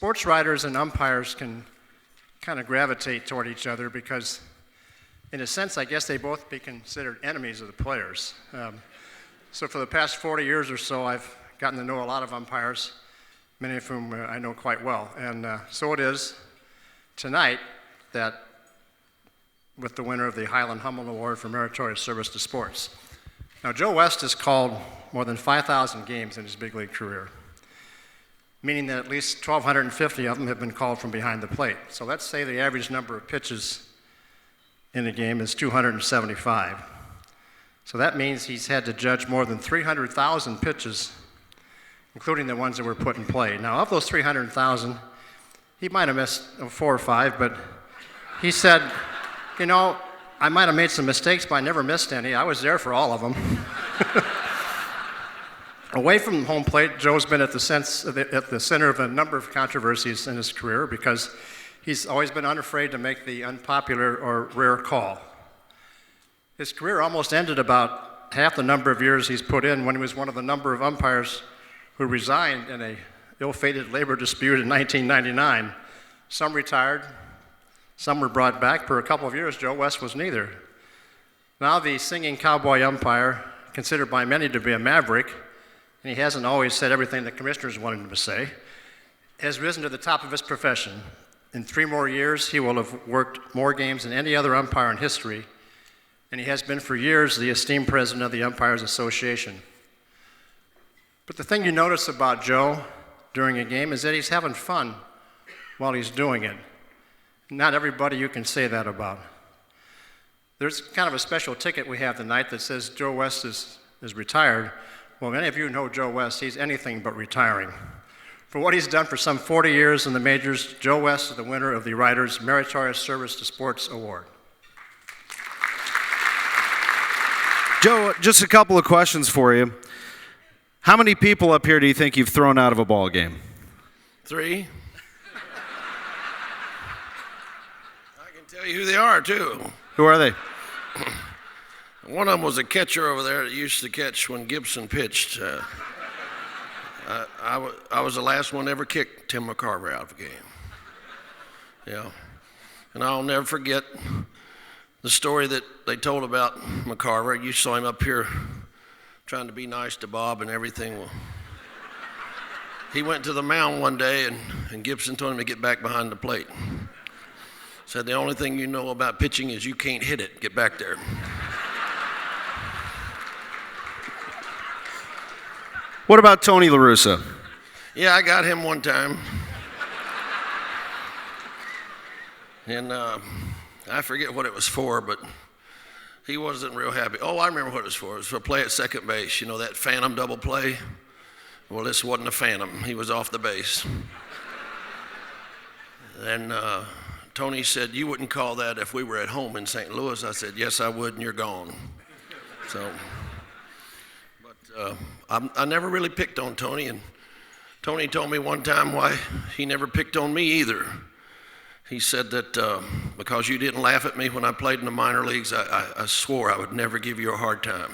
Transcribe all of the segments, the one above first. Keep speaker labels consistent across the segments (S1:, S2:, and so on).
S1: sports writers and umpires can kind of gravitate toward each other because, in a sense, I guess they both be considered enemies of the players. So for the past 40 years or so, I've gotten to know a lot of umpires, many of whom I know quite well. And so it is tonight that with the winner of the Hyland Hummel Award for Meritorious Service to Sports. Now, Joe West has called more than 5,000 games in his big league career, meaning that at least 1,250 of them have been called from behind the plate. So let's say the average number of pitches in a game is 275. So that means he's had to judge more than 300,000 pitches, including the ones that were put in play. Now, of those 300,000, he might have missed 4 or 5, but he said, you know, I might have made some mistakes, but I never missed any. I was there for all of them. Away from home plate, Joe's been at the center of a number of controversies in his career because he's always been unafraid to make the unpopular or rare call. His career almost ended about half the number of years he's put in when he was one of the number of umpires who resigned in a ill-fated labor dispute in 1999. Some retired, some were brought back. For a couple of years, Joe West was neither. Now the singing cowboy umpire, considered by many to be a maverick, and he hasn't always said everything the commissioners wanted him to say, has risen to the top of his profession. In 3 more years, he will have worked more games than any other umpire in history, and he has been for years the esteemed president of the Umpires Association. But the thing you notice about Joe during a game is that he's having fun while he's doing it. Not everybody you can say that about. There's kind of a special ticket we have tonight that says Joe West is retired. Well, many of you know Joe West. He's anything but retiring. For what he's done for some 40 years in the majors, Joe West is the winner of the Writers' Meritorious Service to Sports Award.
S2: Joe, just a couple of questions for you. How many people up here do you think you've thrown out of a ball game?
S3: 3. I can tell you who they are, too.
S2: Who are they?
S3: One of them was a catcher over there that used to catch when Gibson pitched. I was the last one to ever kick Tim McCarver out of a game. Yeah. And I'll never forget the story that they told about McCarver. You saw him up here trying to be nice to Bob and everything. Well, he went to the mound one day and Gibson told him to get back behind the plate. Said, the only thing you know about pitching is you can't hit it. Get back there.
S2: What about Tony La Russa?
S3: Yeah, I got him one time. And I forget what it was for, but he wasn't real happy. Oh, I remember what it was for. It was for a play at second base. You know that phantom double play? Well, this wasn't a phantom. He was off the base. And Tony said, you wouldn't call that if we were at home in St. Louis. I said, yes, I would, and you're gone. So, but I never really picked on Tony, and Tony told me one time why he never picked on me either. He said that because you didn't laugh at me when I played in the minor leagues, I swore I would never give you a hard time.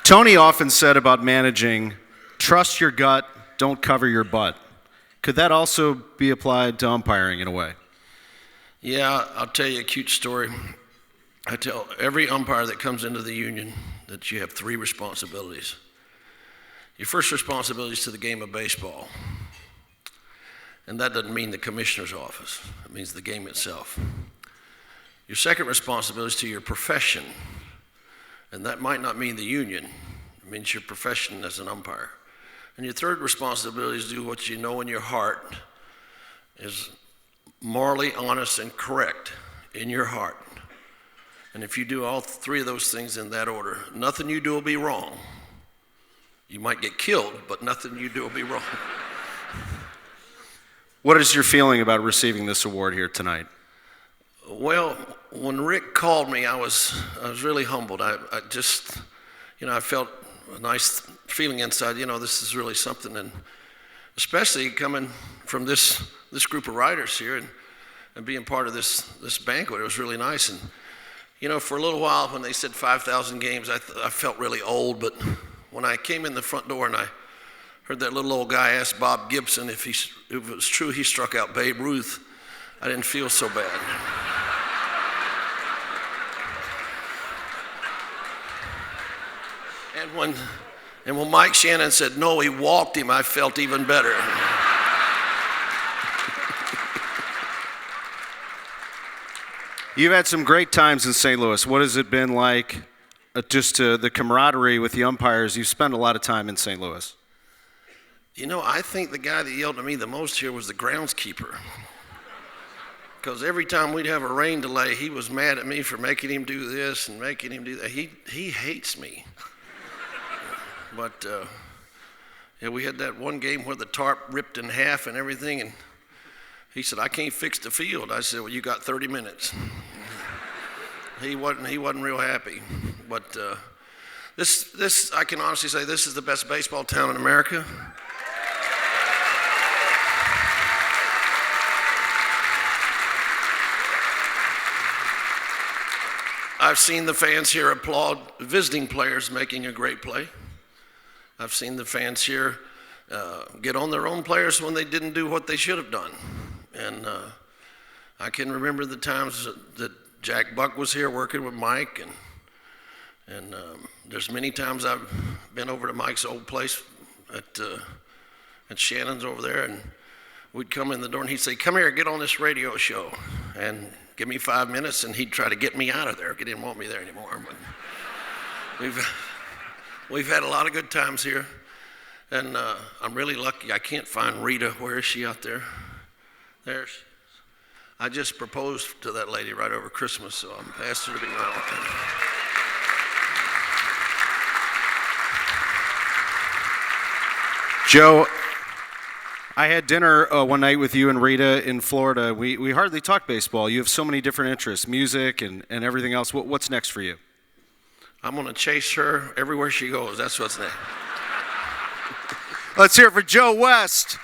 S2: Tony often said about managing, trust your gut, don't cover your butt. Could that also be applied to umpiring in a way?
S3: Yeah, I'll tell you a cute story. I tell every umpire that comes into the union that you have 3 responsibilities. Your first responsibility is to the game of baseball. And that doesn't mean the commissioner's office. It means the game itself. Your second responsibility is to your profession. And that might not mean the union. It means your profession as an umpire. And your third responsibility is to do what you know in your heart is morally honest and correct in your heart. And if you do all 3 of those things in that order, nothing you do will be wrong. You might get killed, but nothing you do will be wrong.
S2: What is your feeling about receiving this award here tonight?
S3: Well, when Rick called me, I was really humbled. I just, I felt a nice feeling inside. This is really something, and especially coming from this group of writers here and being part of this banquet, it was really nice. And for a little while when they said 5,000 games, I felt really old. But when I came in the front door and Heard that little old guy ask Bob Gibson if it was true he struck out Babe Ruth. I didn't feel so bad. And when Mike Shannon said, no, he walked him, I felt even better.
S2: You've had some great times in St. Louis. What has it been like, the camaraderie with the umpires? You spend a lot of time in St. Louis.
S3: You know, I think the guy that yelled at me the most here was the groundskeeper. Because every time we'd have a rain delay, he was mad at me for making him do this and making him do that. He hates me. But yeah, we had that one game where the tarp ripped in half and everything, and he said, I can't fix the field. I said, well, you got 30 minutes. He wasn't real happy. But this, I can honestly say, this is the best baseball town in America. I've seen the fans here applaud visiting players making a great play. I've seen the fans here get on their own players when they didn't do what they should have done. And I can remember the times that Jack Buck was here working with Mike, and there's many times I've been over to Mike's old place at Shannon's over there, and we'd come in the door and he'd say, come here, get on this radio show, and give me 5 minutes, and he'd try to get me out of there. He didn't want me there anymore. But we've had a lot of good times here, and I'm really lucky. I can't find Rita. Where is she out there? There she is. I just proposed to that lady right over Christmas, so I asked her to be my wife.
S2: Joe, I had dinner one night with you and Rita in Florida. We hardly talk baseball. You have so many different interests, music and everything else. What's next for you?
S3: I'm going to chase her everywhere she goes. That's what's next.
S2: Let's hear it for Joe West.